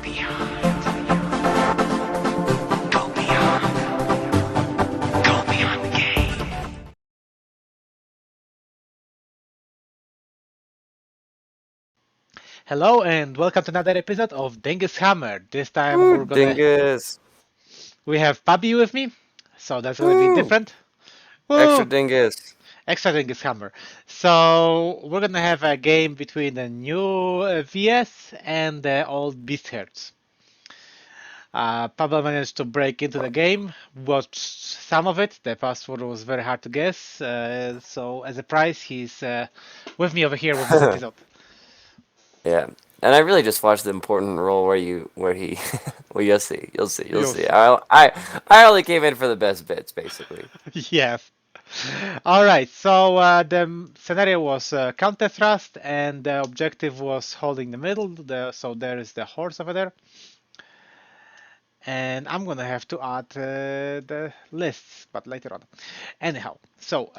beyond. Go beyond. Go beyond the game. Hello and welcome to another episode of Dingus Hammer. This time Ooh, dingus. we have Papi with me, so that's gonna be Ooh, different. extra Woo! dingus. Extra Dingus Hammer. So we're gonna have a game between the new VS and the old Beast Herds. Pablo managed to break into the game, watched some of it. The password was very hard to guess. So as a prize, he's with me over here with this episode. Yeah, and I really just watched the important role where he, well, you'll see. Yes. I only came in for the best bits, basically. Yes. All right. So the scenario was counter thrust, and the objective was holding the middle. So there is the horse over there. And I'm gonna have to add the lists, but later on. Anyhow, so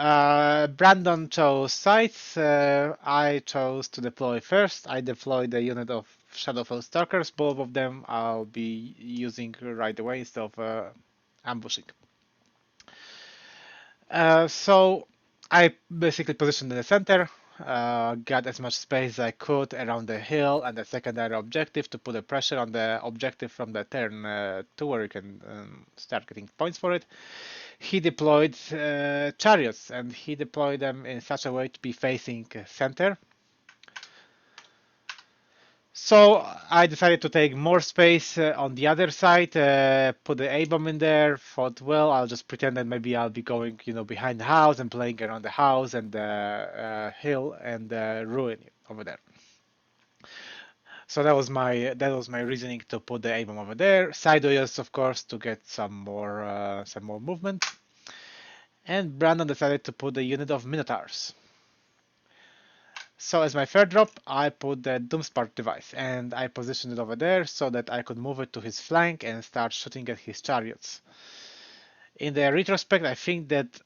Brandon chose sites. I chose to deploy first. I deployed the unit of Shadowfell Stalkers. Both of them I'll be using right away instead of ambushing. So I basically positioned in the center, got as much space as I could around the hill and the secondary objective to put the pressure on the objective from the turn 2 where you can start getting points for it. He deployed chariots and he deployed them in such a way to be facing center. So I decided to take more space on the other side, put the A-bomb in there, thought, well, I'll just pretend that maybe I'll be going, behind the house and playing around the house and the hill and ruin it over there. So that was my reasoning to put the A-bomb over there. Sideways, of course, to get some more movement. And Brandon decided to put a unit of Minotaurs. So as my third drop, I put the Doomspark device and I positioned it over there so that I could move it to his flank and start shooting at his chariots. In the retrospect, I think that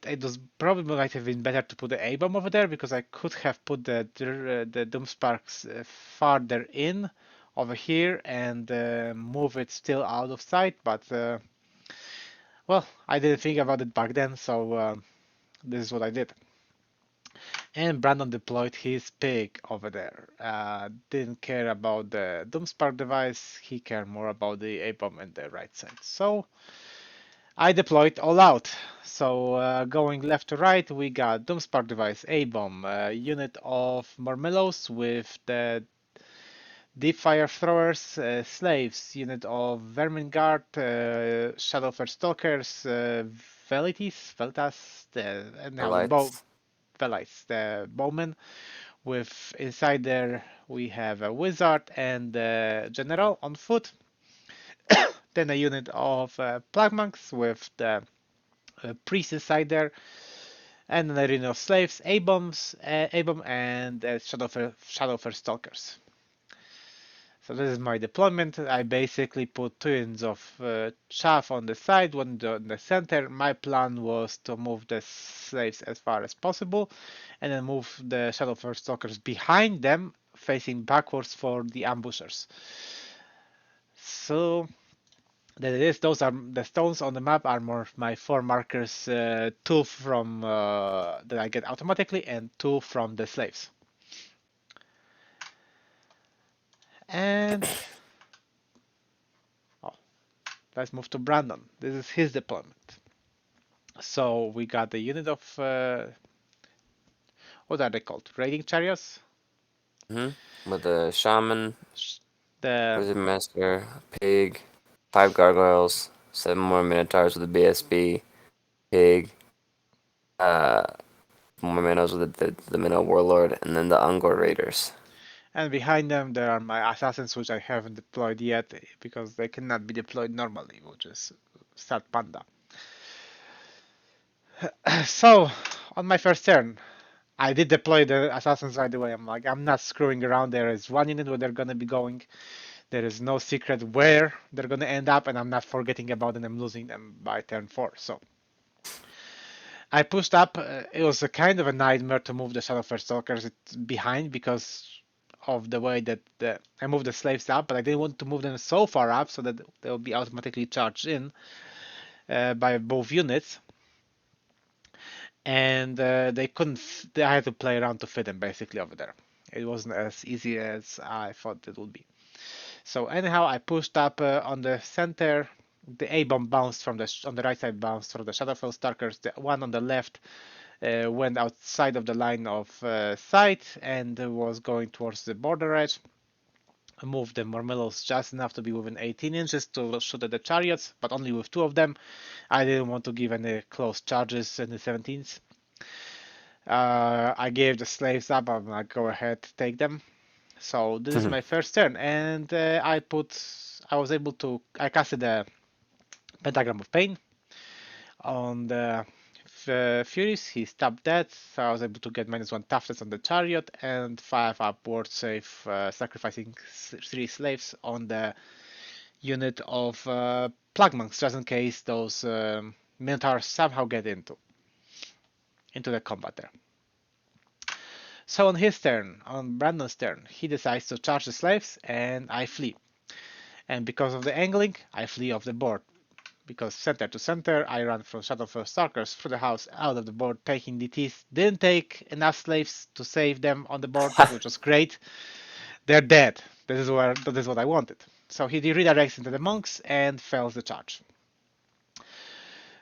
it was probably might have been better to put the A-bomb over there because I could have put the Doomsparks farther in over here and move it still out of sight, but well, I didn't think about it back then, so this is what I did. And Brandon deployed his pig over there. Didn't care about the Doomspark device, he cared more about the A-bomb in the right side. So I deployed all out. So going left to right, we got Doomspark device, A-bomb, unit of Mormellos with the deep fire throwers, slaves, unit of Vermin guard, Shadowfair stalkers, Velitas, and The now the lights. Velites, the bowmen. With inside there we have a wizard and a general on foot. Then a unit of plague monks with the priest inside there, and an arena of slaves, A-bomb, and Shadowfair stalkers. So this is my deployment. I basically put two units of chaff on the side, one on the center. My plan was to move the slaves as far as possible, and then move the Shadowfell Stalkers behind them, facing backwards for the ambushers. So that it is. Those are the stones on the map are more my four markers, two from that I get automatically, and two from the slaves. And oh, let's move to Brandon. This is his deployment. So we got the unit of what are they called? Raiding chariots. With the shaman, The wizard master, pig, 5 gargoyles, 7 more minotaurs with a BSB, pig, uh, more minnows with the minnow warlord, and then the Ungor raiders. and behind them there are my assassins, which I haven't deployed yet because they cannot be deployed normally, which is Sat Panda. So on my first turn, I did deploy the assassins right away. I'm like, I'm not screwing around. There is one unit where they're gonna be going. There is no secret where they're gonna end up, and I'm not forgetting about them and losing them by turn 4. So I pushed up. It was a kind of a nightmare to move the Shadowfair Stalkers behind because of the way that I moved the slaves up, but I didn't want to move them so far up so that they'll be automatically charged in by both units. And they couldn't. I had to play around to fit them basically over there. It wasn't as easy as I thought it would be. So anyhow, I pushed up on the center. The A bomb bounced from the on the right side, bounced from the Shadowfell Stalkers. The one on the left went outside of the line of sight and was going towards the border edge. I moved the Murmillos just enough to be within 18 inches to shoot at the chariots, but only with two of them. I didn't want to give any close charges in the 17s. I gave the slaves up. I'm like, go ahead, take them. So this is my first turn, and I was able to, I casted a pentagram of pain on the Furies. He stopped that, so I was able to get -1 toughness on the chariot and 5 upward save, sacrificing 3 slaves on the unit of plague monks, just in case those minotaurs somehow get into the combat there. So on his turn, on Brandon's turn, he decides to charge the slaves, and I flee. And because of the angling, I flee off the board. Because center to center, I run from Shadowfell Stalkers through the house out of the board, taking DTs. Didn't take enough slaves to save them on the board, which was great. They're dead. This is what I wanted. So he redirects into the monks and fails the charge.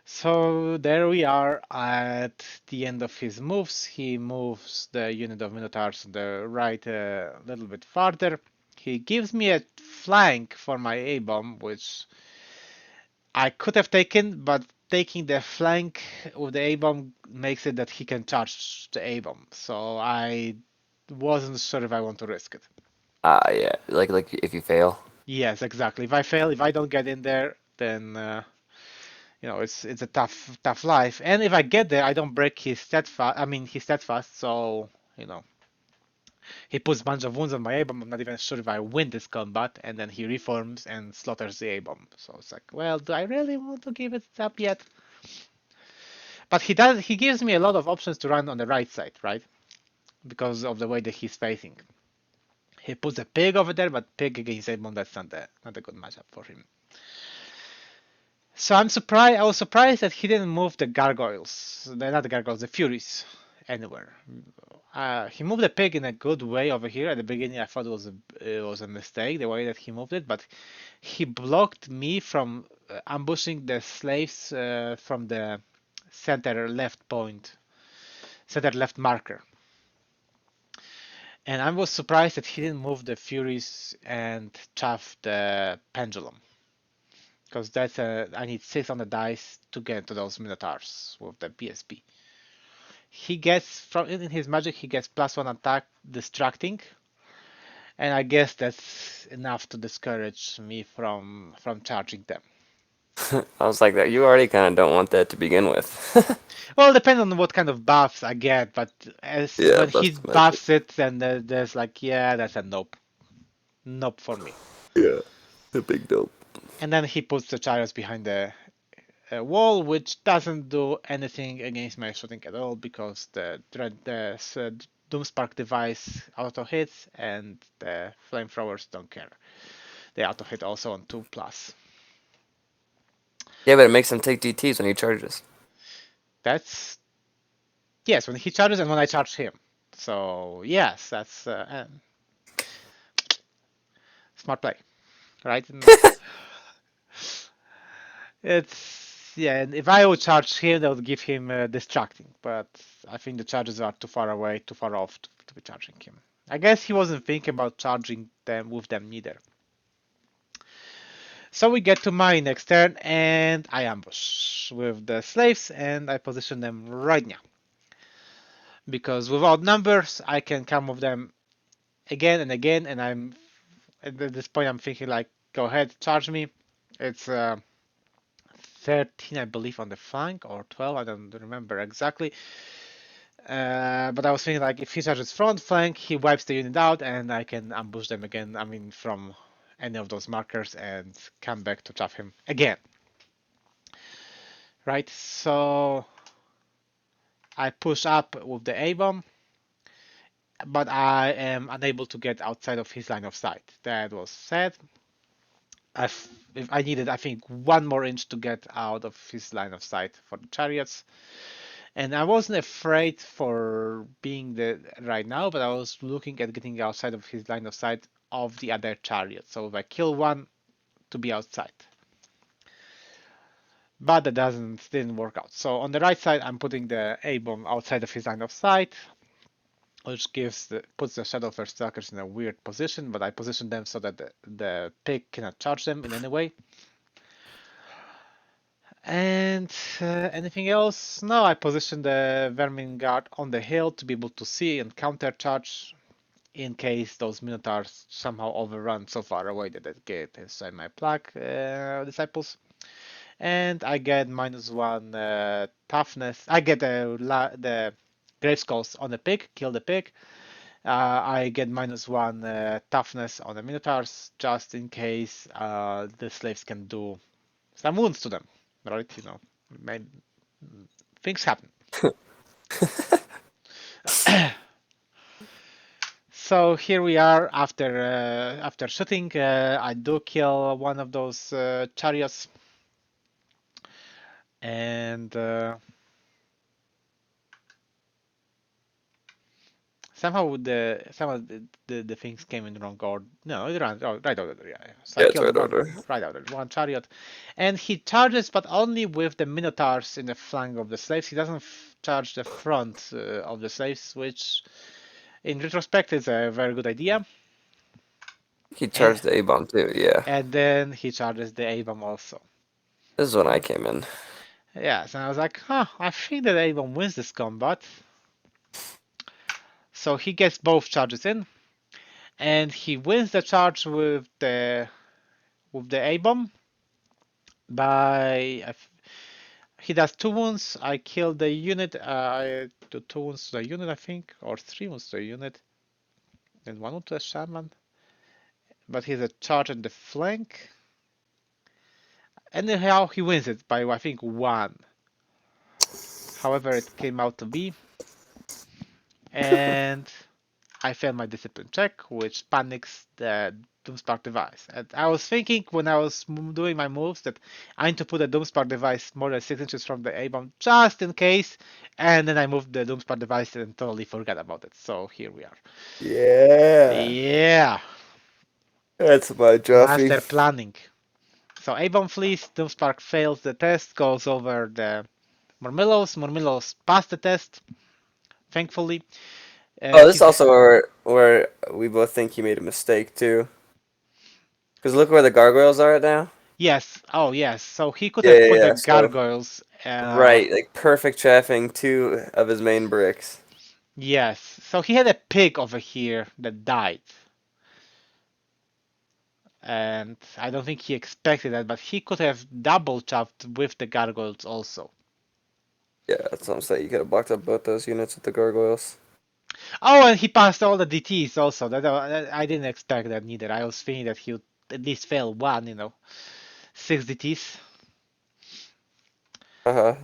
So there we are at the end of his moves. He moves the unit of Minotaurs to the right a little bit farther. He gives me a flank for my A-bomb, which I could have taken, but taking the flank with the A-bomb makes it that he can charge the A-bomb. So I wasn't sure if I want to risk it. Yeah, like if you fail. Yes, exactly. If I fail, if I don't get in there, then it's a tough life. And if I get there, I don't break his steadfast. I mean, he's steadfast, so you know he puts a bunch of wounds on my A-bomb. I'm not even sure if I win this combat, and then he reforms and slaughters the A-bomb. So it's like, well, do I really want to give it up yet? But he does. He gives me a lot of options to run on the right side, right? Because of the way that he's facing. He puts a pig over there, but pig against A-bomb, that's not a good matchup for him. So I'm surprised. I was surprised that he didn't move the gargoyles. Not the gargoyles, the furies, anywhere. He moved the pig in a good way over here. At the beginning, I thought it was a mistake the way that he moved it, but he blocked me from ambushing the slaves from the center left point, center left marker. And I was surprised that he didn't move the furies and chaff the pendulum. Because I need 6 on the dice to get to those minotaurs with the PSP. He gets from in his magic he gets +1 attack distracting, and I guess that's enough to discourage me from charging them. I was like that. You already kind of don't want that to begin with. Well, depends on what kind of buffs I get, but as Yeah, when plus he the magic. buffs it, then there's like, yeah, that's a nope, nope for me. Yeah, the big dope. And then he puts the chariots behind the wall, which doesn't do anything against my shooting at all because the Doomspark device auto hits and the flamethrowers don't care. They auto hit also on 2+. Yeah, but it makes him take DTs when he charges. That's yes when he charges and when I charge him. So yes, that's smart play, right? And it's yeah. And if I would charge him, that would give him distracting. But I think the charges are too far away, too far off to be charging him. I guess he wasn't thinking about charging them with them neither. So we get to my next turn, and I ambush with the slaves, and I position them right now. Because without numbers, I can come with them again and again, and I'm at this point I'm thinking like, go ahead, charge me. It's 13, I believe, on the flank, or 12, I don't remember exactly. But I was thinking like, if he charges front flank, he wipes the unit out, and I can ambush them again. I mean, from any of those markers, and come back to trap him again. Right, so I push up with the A-bomb. but I am unable to get outside of his line of sight. That was sad. If I needed, I think, 1 more inch to get out of his line of sight for the chariots. And I wasn't afraid for being the right now, but I was looking at getting outside of his line of sight of the other chariot. So if I kill one, to be outside. But that didn't work out. So on the right side, I'm putting the A-bomb outside of his line of sight, which puts the Shadow Berserkers in a weird position, but I position them so that the pig cannot charge them in any way. And anything else? No, I positioned the Vermin Guard on the hill to be able to see and counter charge in case those Minotaurs somehow overrun so far away that they get inside my plague disciples. And I get -1 toughness. I get the grave skulls on the pig, kill the pig. I get -1 toughness on the Minotaurs just in case the slaves can do some wounds to them, right? Things happen. So here we are after shooting. I do kill one of those chariots, and somehow the things came in wrong order. No, it ran right order. Yeah. So I Yeah, it's killed right one order. right order, one chariot, and he charges, but only with the minotaurs in the flank of the slaves. He doesn't charge the front of the slaves, which in retrospect is a very good idea. He And, charged the A bomb too. Yeah, and then he charges the A-bomb also. this is when I came in. Yes, and I was like, huh, I think that A-bomb wins this combat. So he gets both charges in, and he wins the charge with the A-bomb by he does 2 wounds. I kill the unit. I do 2 wounds to the unit, I think, or 3 wounds to the unit, and 1 wound to the shaman. But he's a charge in the flank. Anyhow, he wins it by I think 1. However, it came out to be, and I failed my discipline check, which panics the Doomspark device. And I was thinking when I was doing my moves that I need to put the Doomspark device more than 6 inches from the A-bomb just in case, and then I moved the Doomspark device and totally forgot about it. So here we are. Yeah, Yeah, that's my Joffy. master planning. So A-bomb flees, Doomspark fails the test, goes over the Murmillos. Murmillos passed the test, thankfully. Oh, this is He's also where we both think he made a mistake too. Because look where the gargoyles are now. Yes. Oh, yes. So he could Yeah, have yeah, put the yeah. So gargoyles. right, like perfect chaffing two of his main bricks. Yes. So he had a pig over here that died, and I don't think he expected that. But he could have double chopped with the gargoyles also. Yeah, that's what I'm saying. You could have blocked up both those units with the gargoyles. Oh, and he passed all the DTs also. That I didn't expect that neither. I was thinking that he would at least fail one, 6 DTs. Uh-huh.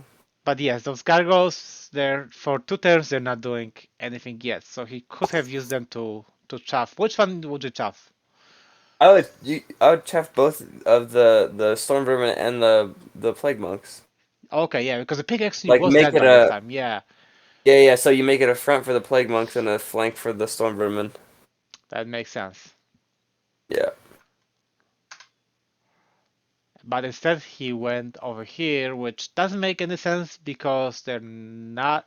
But yes, those gargoyles, they're for 2 turns. They're not doing anything yet. So he could have used them to chaff. Which one would you chaff? I would chaff both of the storm vermin and the plague monks. Okay, yeah, because the pig actually Like was make dead it by this a time. Yeah, yeah, yeah, so you make it a front for the plague monks and a flank for the storm vermin. that makes sense. Yeah. But instead, he went over here, which doesn't make any sense because they're not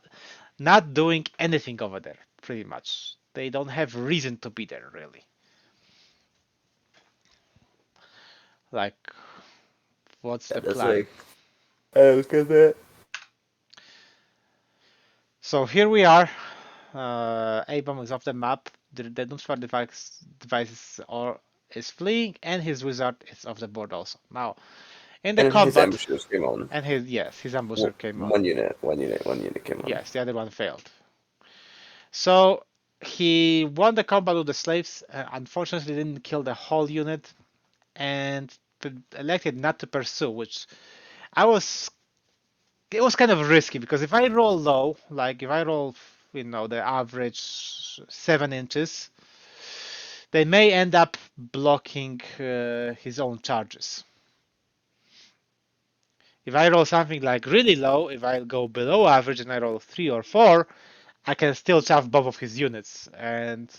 doing anything over there. Pretty much, they don't have reason to be there really. Like, what's the That does plan? make I look at that. So here we are. Abram is off the map. The Doomsfire is fleeing, and his wizard is off the board also. Now, in the And his combat, ambushers came on. and his ambusher came on. One unit came on. Yes, the other one failed. So he won the combat with the slaves. Unfortunately, didn't kill the whole unit, and elected not to pursue, which I was. It was kind of risky because if I roll low, like if I roll the average 7 inches, they may end up blocking his own charges. If I roll something like really low, if I go below average and I roll 3 or 4, I can still chaff both of his units. And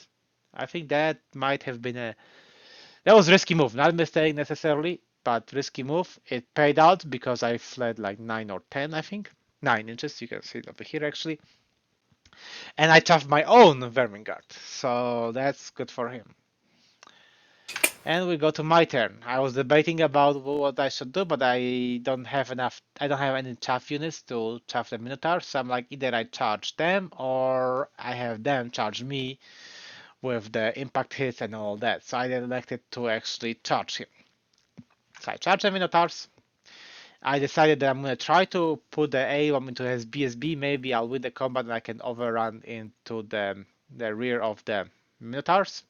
I think that might have been that was risky move, not a mistake necessarily, but risky move. It paid out because I fled like 9 or 10, I think. 9 inches, you can see it over here actually. And I chaffed my own Vermin guard, so that's good for him. And we go to my turn. I was debating about what I should do, but I don't have enough. I don't have any chaff units to chaff the Minotaurs. So I'm like, either I charge them or I have them charge me with the impact hits and all that. So I elected to actually charge him. So I charge the Minotaurs. I decided that I'm gonna try to put the A-bomb into his BSB. Maybe I'll win the combat and I can overrun into the rear of the Minotaurs.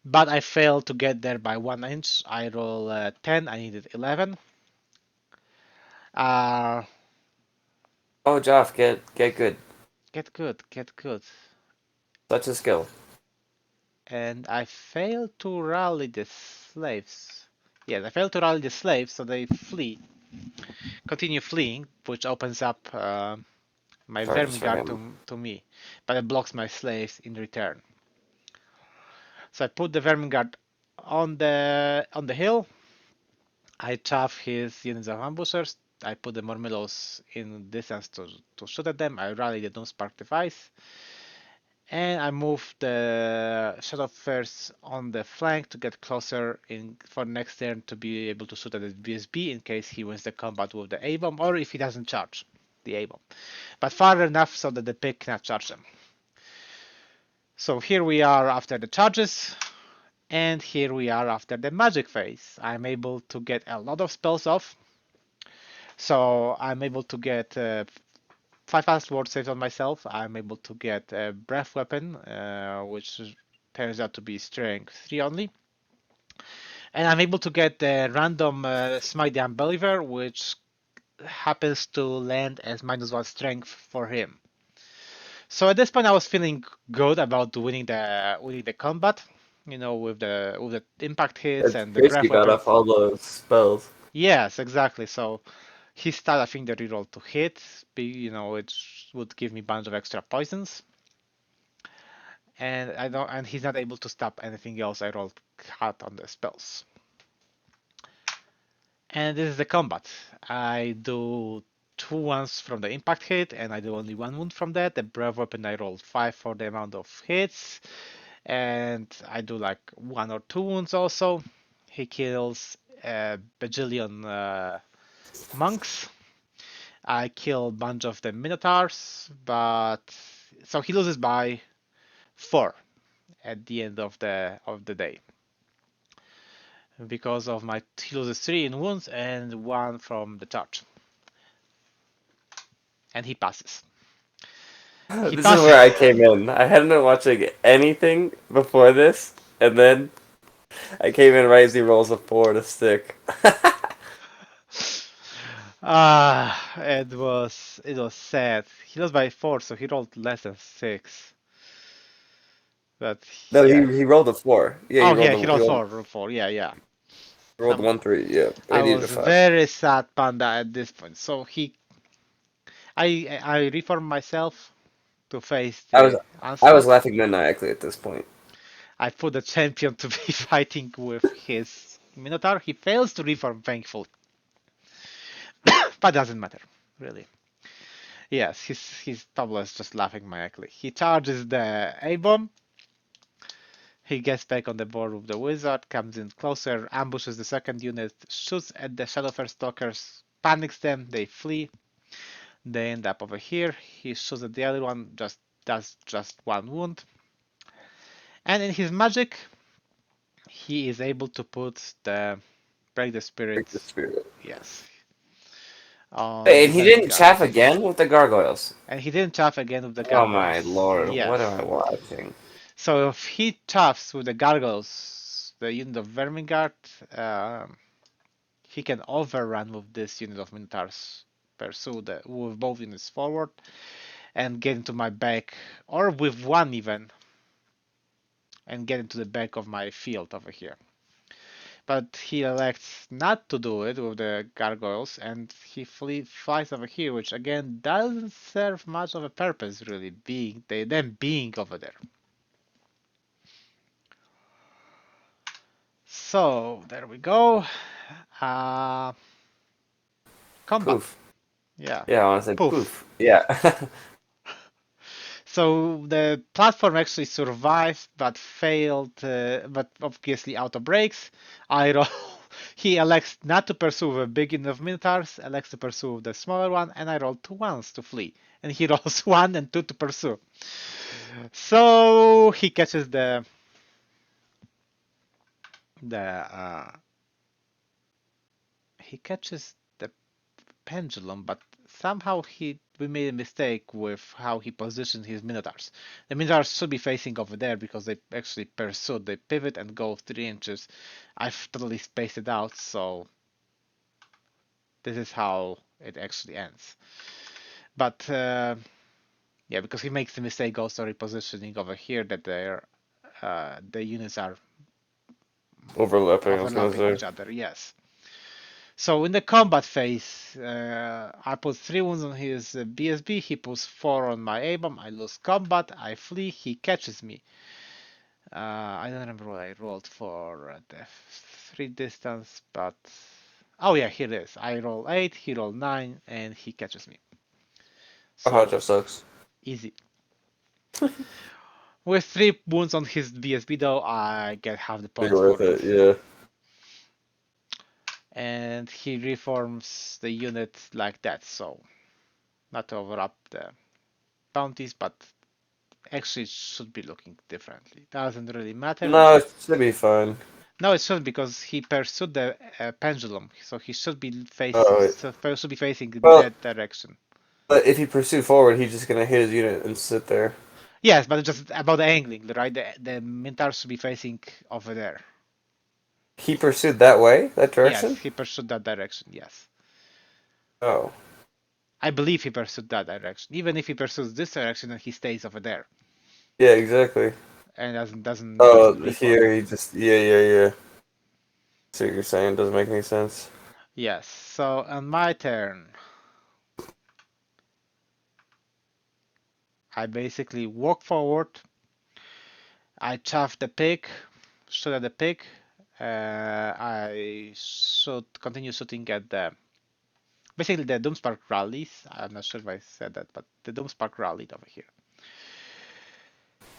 But I failed to get there by 1 inch. I roll 10, I needed 11. Uh, Oh, Joff, get good. get good, get good. Such a skill. And I failed to rally the slaves. Yes, I failed to rally the slaves, so they continue fleeing, which opens up my Charges vermin for guard him. to me, but it blocks my slaves in return. So I put the vermin guard on the hill. I chaff his units of ambushers. I put the Mormillos in distance to shoot at them. I rally the Doomspark device. And I move the Shadow first on the flank to get closer in for next turn to be able to shoot at the BSB in case he wins the combat with the A-bomb or if he doesn't charge the A-bomb. But far enough so that the pig cannot charge them. So here we are after the charges. And here we are after the magic phase. I'm able to get a lot of spells off. So I'm able to get 5 fast word saves on myself. I'm able to get a breath weapon, which turns out to be strength 3 only. And I'm able to get the random Smite the Unbeliever, which happens to land as -1 strength for him. So at this point, I was feeling good about winning the combat, with the impact hits It's and the crazy breath you got weapon. off all those spells. Yes, exactly. So his stat, I think the reroll to hit, it would give me a bunch of extra poisons. And I don't, and he's not able to stop anything else I rolled hard on the spells. And this is the combat. I do 2 ones from the impact hit, and I do only 1 wound from that. The breath weapon I rolled 5 for the amount of hits, and I do like 1 or 2 wounds also. He kills a bajillion monks. I kill a bunch of the minotaurs, but so he loses by 4 at the end of the day because of my he loses 3 in wounds and 1 from the charge, and he passes. He This is passes. where I came in. I hadn't been watching anything before this, and then I came in right as he rolls a 4 to stick. It was sad. He lost by 4, so he rolled less than 6. But No, yeah. he rolled a 4. Yeah, Oh yeah, he rolled 4, rolled 4. Yeah, yeah. he rolled Um, 1-3. Yeah, I I needed a was 5. very sad panda at this point. So I reformed myself to face I was the I was onslaught. laughing maniacally at this point. I put the champion to be fighting with his Minotaur. He fails to reform, thankfully, but doesn't matter, really. Yes, his Pablo is just laughing maniacally. He charges the A-bomb. He gets back on the board with the wizard, comes in closer, ambushes the second unit, shoots at the Shadowfair Stalkers, panics them, they flee. They end up over here. He shoots at the other one, just does just 1 wound. And in his magic, he is able to put the break the spirit, Break the spirit. yes, on Wait, the and he vermin didn't guard. chaff again with the gargoyles. And he didn't chaff again with the Oh my gargoyles. lord, what am Yes. I watching? So if he chaffs with the gargoyles, the unit of vermin guard, he can overrun with this unit of minotaurs, pursue with both units forward, and get into my back, or with one even, and get into the back of my field over here. But he elects not to do it with the gargoyles, and he flies over here, which again doesn't serve much of a purpose, really, them being over there. So there we go. Uh, Combat. Poof. Yeah. Yeah, I want to say Poof. poof. Yeah. So the platform actually survived, but failed, but obviously auto breaks. I roll. He elects not to pursue the big enough minotaurs, elects to pursue the smaller one, and I roll 2 1s to flee. And he rolls 1 and 2 to pursue. So he catches the he catches the pendulum, but somehow we made a mistake with how he positioned his minotaurs. The minotaurs should be facing over there because they actually pursued. They pivot and go 3 inches. I've totally spaced it out, so this is how it actually ends. But yeah, because he makes the mistake also repositioning over here that the units are Overlapping, I was gonna overlapping say. each other. Yes. So in the combat phase, I put 3 wounds on his BSB, he puts 4 on my A-bomb, I lose combat, I flee, he catches me. I don't remember what I rolled for the 3 distance, but... Oh yeah, here it is. I roll 8, he roll 9, and he catches me. Oh, hot So, job sucks. easy. With 3 wounds on his BSB though, I get half the You're points worth for it. it, yeah. And he reforms the unit like that, so not to overlap the bounties, but actually it should be looking differently. Doesn't really matter. No, it should be fine. No, it shouldn't because he pursued the pendulum, so he Oh, wait. should be facing Well, that direction. but if you pursue forward, he's just gonna hit his unit and sit there. Yes, but it's just about the angling, right? The Minotaur should be facing over there. He pursued that way, that Yes, direction? he pursued that direction. Yes, Oh. I believe he pursued that direction. Even if he pursues this direction, then he stays over there Yeah, exactly. and doesn't Oh, reform. here he just, yeah, yeah, yeah. See what you're saying, doesn't make any sense. Yes. So on my turn, I basically walk forward. I chaff the pig, shoot at the pig. I should continue shooting at basically the Doomspark rallies. I'm not sure if I said that, but the Doomspark rallied over here.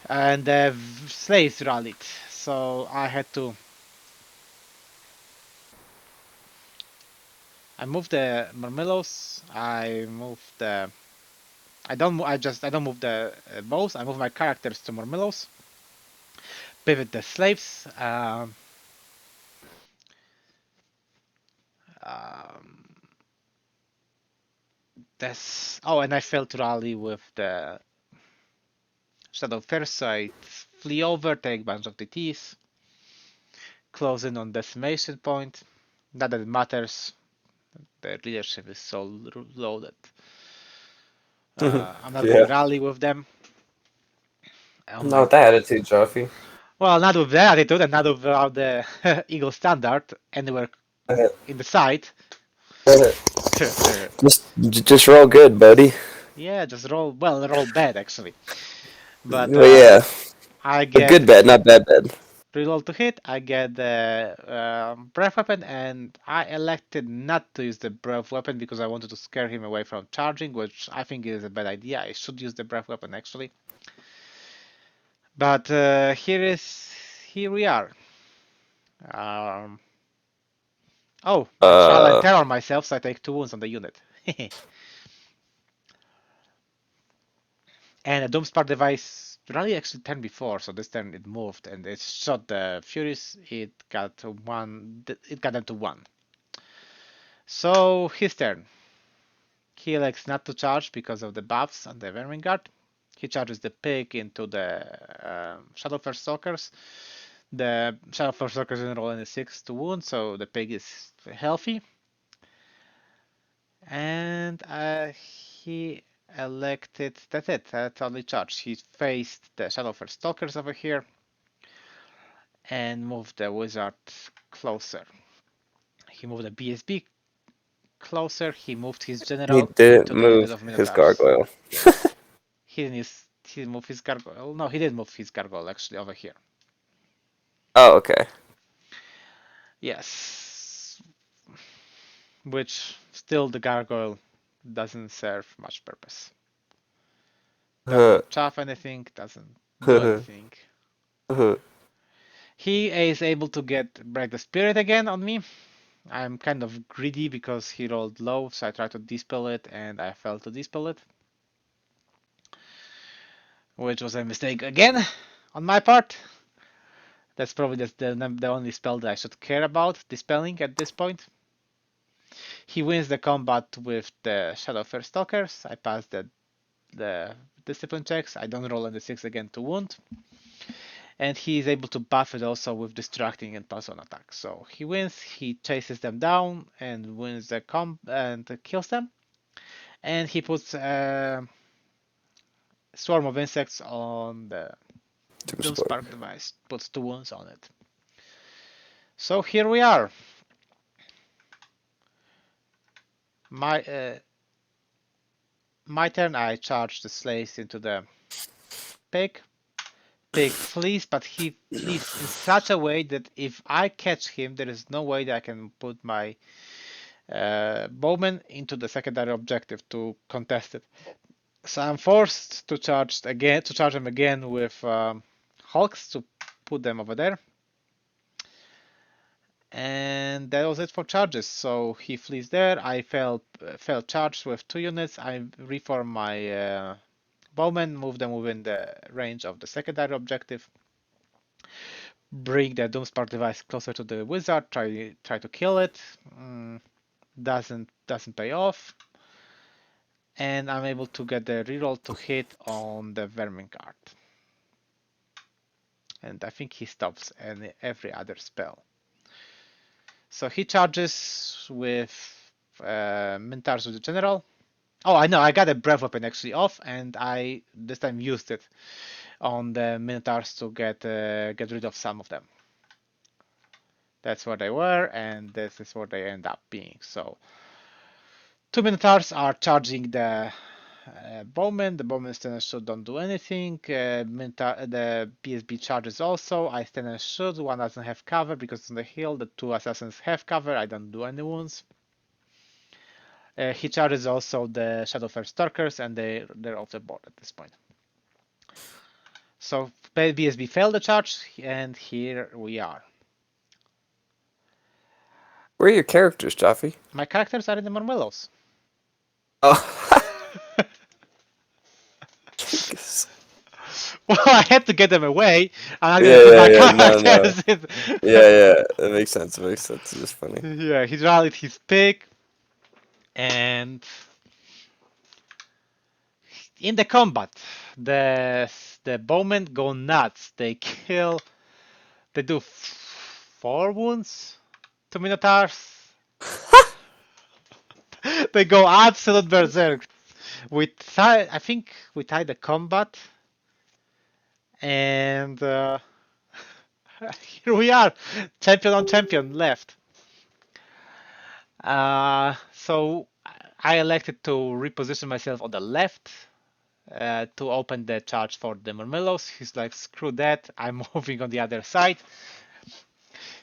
And the slaves rallied. So I had to. I moved the Murmillos. I moved the. I don't move the bows. I move my characters to Murmillos. Pivot the slaves. Um, and I failed to rally with the Shadow first, so I flee over, take bunch of DTs, close in on decimation point. Not that it matters, the leadership is so low that I'm not Yeah. gonna rally with them. On Not my with that attitude, Joffy. Well, not with their attitude and not without the Eagle standard anywhere in the site. just roll good, buddy. Yeah, just roll bad actually. But Well, yeah, I a get good bet, not bad bet. reroll to hit. I get the breath weapon, and I elected not to use the breath weapon because I wanted to scare him away from charging, which I think is a bad idea. I should use the breath weapon actually. But here we are. Um, oh, I trial and Uh, terror myself, so I take 2 wounds on the unit. And a Doomspark device rally actually turned before, so this turn it moved and it shot the Furies. It got one. It got them to 1. So his turn. He elects not to charge because of the buffs on the Vermin Guard. He charges the pig into the Shadowfell Stalkers. The Shadowfell Stalkers didn't roll any 6 to wound, so the pig is healthy. And he elected. That's it. That's only charge. He faced the Shadowfair Stalkers over here and moved the wizard closer. He moved the BSB closer. He moved his He general didn't into the unit move of his Minotaurs. gargoyle. He didn't move his gargoyle. No, he did move his gargoyle actually over here. Oh, okay. Yes, which still the gargoyle doesn't serve much purpose. Doesn't chaff anything, doesn't do anything. He is able to get break the spirit again on me. I'm kind of greedy because he rolled low, so I tried to dispel it and I failed to dispel it, which was a mistake again on my part. That's probably the only spell that I should care about dispelling at this point. He wins the combat with the Shadowfair Stalkers. I pass the discipline checks. I don't roll on the 6 again to wound. And he is able to buff it also with distracting and plus 1 attack. So he wins, he chases them down and wins the comp and kills them. And he puts a swarm of insects on the Doomspark. Doomspark device, puts 2 wounds on it. So here we are. My my turn. I charge the slaves into the pig. Pig flees, but he flees in such a way that if I catch him, there is no way that I can put my bowman into the secondary objective to contest it. So I'm forced to charge him again with hulks to put them over there. And that was it for charges. So he flees there. I fell charged with 2 units. I reform my bowmen, move them within the range of the secondary objective. Bring the Doomspark device closer to the wizard. Try to kill it. Doesn't pay off. And I'm able to get the reroll to hit on the Vermin card. And I think he stops every other spell. So he charges with Minotaurs with the General. Oh, I know, I got a Breath Weapon actually off, and I this time used it on the Minotaurs to get rid of some of them. That's where they were, and this is where they end up being. So 2 Minotaurs are charging the Bowman. The Bowman stand and shoot don't do anything. The PSB charges also. I stand and shoot. One doesn't have cover because it's on the hill. The 2 assassins have cover. I don't do any wounds. He charges also the Shadowfair Stalkers, and they're off the board at this point. So BSB failed the charge, and here we are. Where are your characters, Jaffe? My characters are in the Marmelos. Oh. Well, I had to get them away. I'm not gonna Yeah, put yeah, my yeah. No, no. characters in. Yeah, yeah. It makes sense. It makes sense. It's just funny. Yeah, he rallied his pig, and in the combat, the bowmen go nuts. They kill. They do 4 wounds to Minotaurs. They go absolute berserk. I think we tied the combat, and here we are, champion on champion left. So I elected to reposition myself on the left to open the charge for the Murmillos. He's like, screw that, I'm moving on the other side.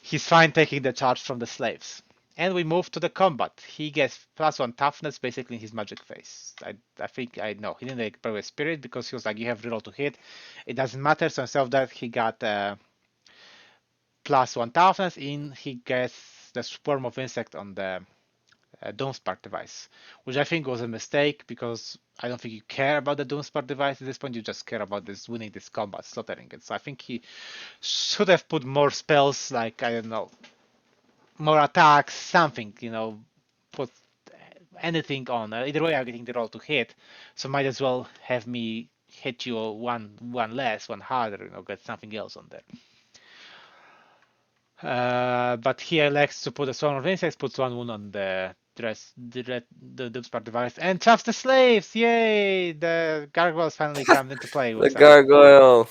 He's fine taking the charge from the slaves. And we move to the combat. He gets +1 toughness basically in his magic phase. I think I know. He didn't like Brave Spirit because he was like, you have reroll to hit. It doesn't matter. So instead of that, he got +1 toughness in. He gets the swarm of insect on the Doomspark device, which I think was a mistake because I don't think you care about the Doomspark device at this point. You just care about this winning this combat, slaughtering it. So I think he should have put more spells, like I don't know, more attacks, something, put anything on. Either way, I'm getting the roll to hit, so might as well have me hit you one less, one harder, get something else on there. But he elects to put a swarm of insects, puts one wound on the Doomspark device, and traps the slaves! Yay! The gargoyles finally come into play The with some. gargoyle.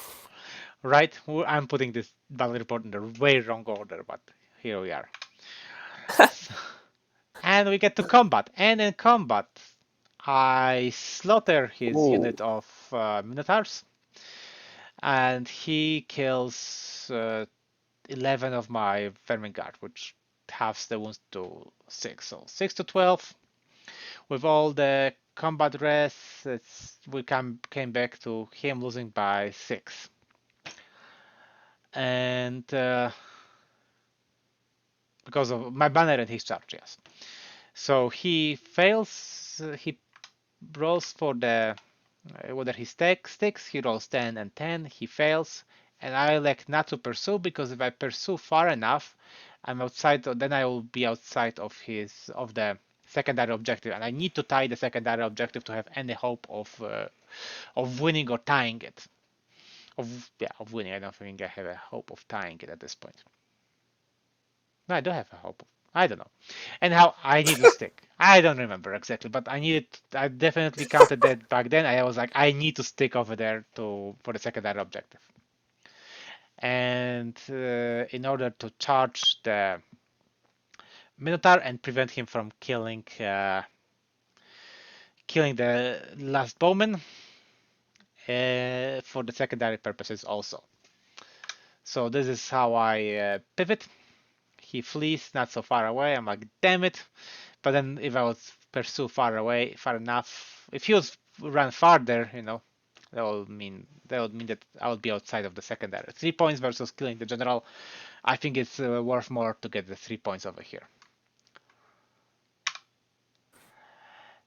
Right? I'm putting this battle report in the way wrong order, but here we are. And we get to combat. And in combat, I slaughter his Ooh. unit of Minotaurs, and he kills 11 of my Vermin Guard, which halves the wounds to 6. So 6 to 12. With all the combat rest, we came back to him losing by 6. And because of my banner and his charge, yes. So he fails, he rolls for the whether he sticks, he rolls 10 and 10, he fails, and I elect not to pursue because if I pursue far enough, I'm outside. Then I will be outside of the secondary objective, and I need to tie the secondary objective to have any hope of winning or tying it. Of winning. I don't think I have a hope of tying it at this point. No, I don't have a hope. I don't know. And how I need to stick. I don't remember exactly, but I needed. I definitely counted that back then. I was like, I need to stick over there to for the secondary objective. And in order to charge the Minotaur and prevent him from killing the last bowman for the secondary purposes also. So this is how I pivot. He flees not so far away. I'm like, damn it. But then if I was pursue far away, far enough, if he was run farther, that would mean that I would be outside of the secondary. 3 points versus killing the general. I think it's worth more to get the 3 points over here.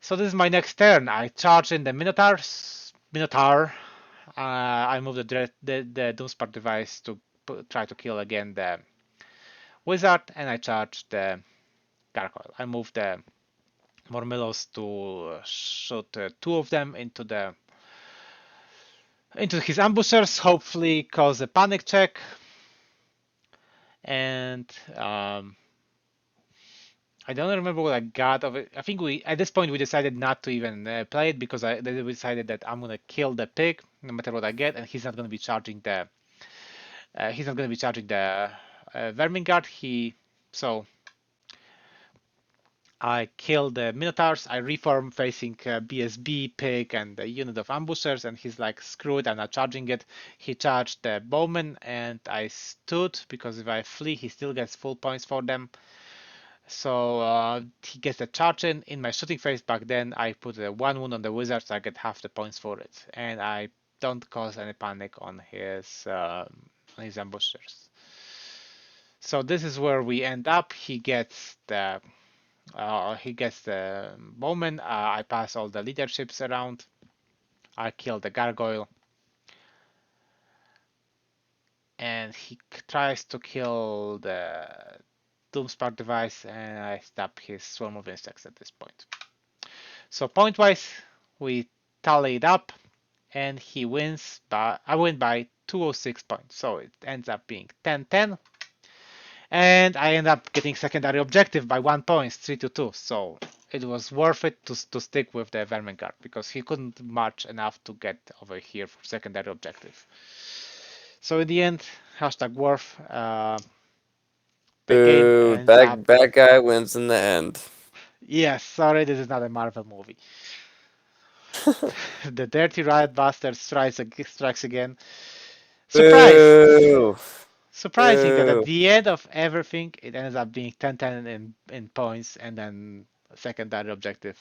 So this is my next turn. I charge in the Minotaur. I move the Doomspark device to try to kill again the wizard, and I charge the gargoyle. I move the Mormillos to shoot two of them into his ambushers, hopefully cause a panic check. And I don't remember what I got of it. I think we at this point we decided not to even play it because we decided that I'm gonna kill the pig no matter what I get, and he's not gonna be charging the Vermin Guard. So I kill the Minotaurs. I reform facing BSB, Pig, and the unit of ambushers, and he's like, screw it, I'm not charging it. He charged the Bowman, and I stood because if I flee, he still gets full points for them. So he gets the charge in my shooting phase. Back then, I put a 1 wound on the wizard, so I get half the points for it, and I don't cause any panic on his ambushers. So this is where we end up. He gets the bowman. I pass all the leaderships around. I kill the gargoyle, and he tries to kill the Doomspark device, and I stop his swarm of insects at this point. So point-wise, we tally it up, and he wins. I win by 206 points, so it ends up being 10-10. And I end up getting secondary objective by 1 point, 3-2. So it was worth it to stick with the Vermin Guard because he couldn't march enough to get over here for secondary objective. So in the end, hashtag worth. The game Ooh, ends up. bad guy wins in the end. Yes, sorry, this is not a Marvel movie. The dirty riot bastard strikes again. Surprise! Boo! Surprising that at Boo! the end of everything, it ends up being 10-10 in points and then secondary objective.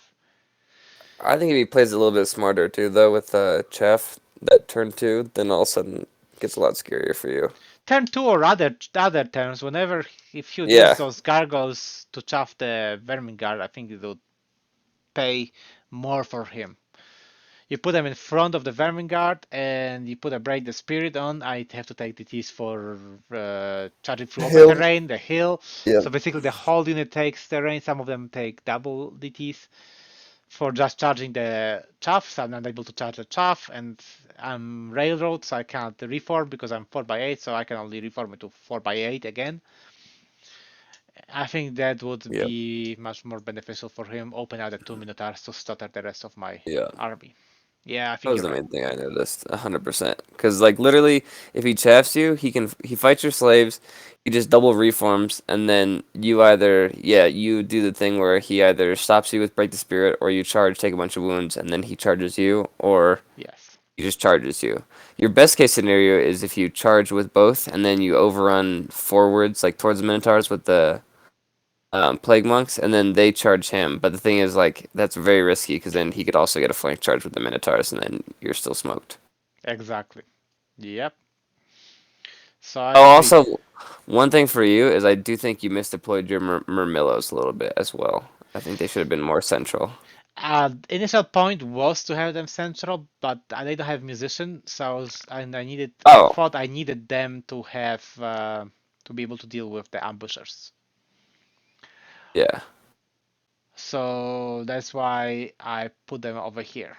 I think if he plays a little bit smarter too, though, with Chef, that turn two, then all of a sudden it gets a lot scarier for you. Turn two or other turns, whenever if you use Yeah. those gargoyles to chaff the vermin guard, I think it will pay more for him. You put them in front of the vermin guard and you put a break the spirit on. I have to take DTs for charging through open Hill. terrain, the hill. Yeah. So basically the whole unit takes terrain. Some of them take double DTs for just charging the chaff. So I'm not able to charge the chaff, and I'm railroad, so I can't reform because I'm 4x8, so I can only reform it to 4x8 again. I think that would Yep. be much more beneficial for him. Open out the two Minotaurs to stutter the rest of my Yeah. army. Yeah, I That think was you're the right. main thing I noticed, 100%. Because like literally, if he chaffs you, he fights your slaves. He just double reforms, and then you either you do the thing where he either stops you with break the spirit, or you charge, take a bunch of wounds, and then he charges you, or Yes, he just charges you. Your best case scenario is if you charge with both, and then you overrun forwards like towards the minotaurs with the plague monks, and then they charge him. But the thing is, like, that's very risky because then he could also get a flank charge with the minotaurs, and then you're still smoked. exactly. Yep. So I Oh, agree. also, one thing for you is I do think you misdeployed your Murmillos a little bit as well. I think they should have been more central. Initial point was to have them central, but they don't have musician, so and I Oh, thought I needed them to have to be able to deal with the ambushers. yeah, So that's why I put them over here.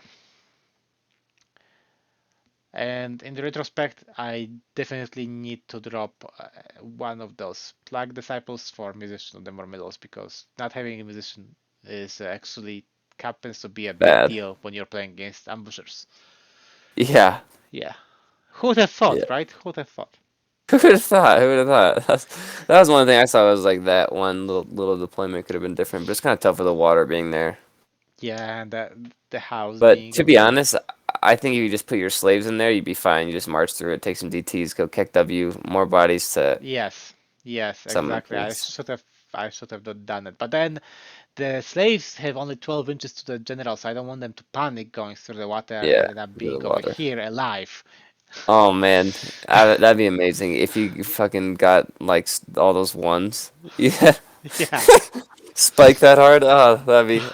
And in the retrospect, I definitely need to drop one of those plague disciples for musician of the Mormillos because not having a musician is actually happens to be a big bad. deal when you're playing against ambushers. Yeah, Yeah. Who would have thought, yeah. right? Who would have thought? Who would have thought? Who would have thought? That was one thing I saw was like that one little deployment could have been different, but it's kind of tough with the water being there. Yeah, and the house But being to over be there. honest, I think if you just put your slaves in there, you'd be fine. You just march through it, take some DTs, go kick W, more bodies to Yes, yes, summon exactly. things. I should have not done it. But then the slaves have only 12 inches to the general, so I don't want them to panic going through the water and Yeah, ended up into the being over water. here alive. Oh man, that'd be amazing if you fucking got like all those ones. Yeah, Yeah. spike that hard. Oh,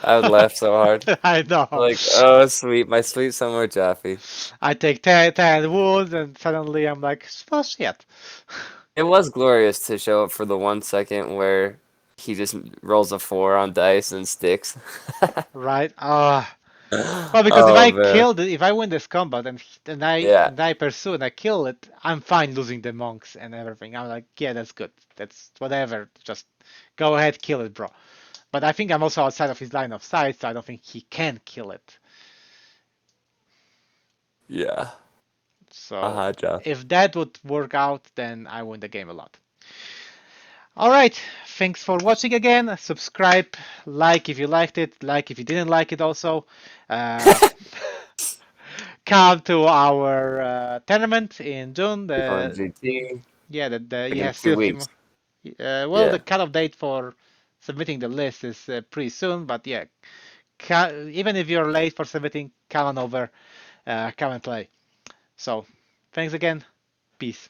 I would laugh so hard. I know. Like, oh sweet, my sweet summer Jaffe. I take 10 wounds and suddenly I'm like, well, shit. It was glorious to show up for the 1 second where he just rolls a 4 on dice and sticks. Right? Well, because Oh man, if I win this combat yeah, and I pursue and I kill it, I'm fine losing the monks and everything. I'm like, yeah, that's good. That's whatever. Just go ahead, kill it, bro. But I think I'm also outside of his line of sight, so I don't think he can kill it. yeah. So Uh-huh, if that would work out, then I win the game a lot. All right, thanks for watching again. Subscribe, like if you liked it, like if you didn't like it also. Uh, come to our tournament in June. on GT Yeah, you in have two still a few more. weeks. Well, the Yeah, cutoff date for submitting the list is pretty soon, but yeah, even if you're late for submitting, come on over, come and play. So, thanks again. Peace.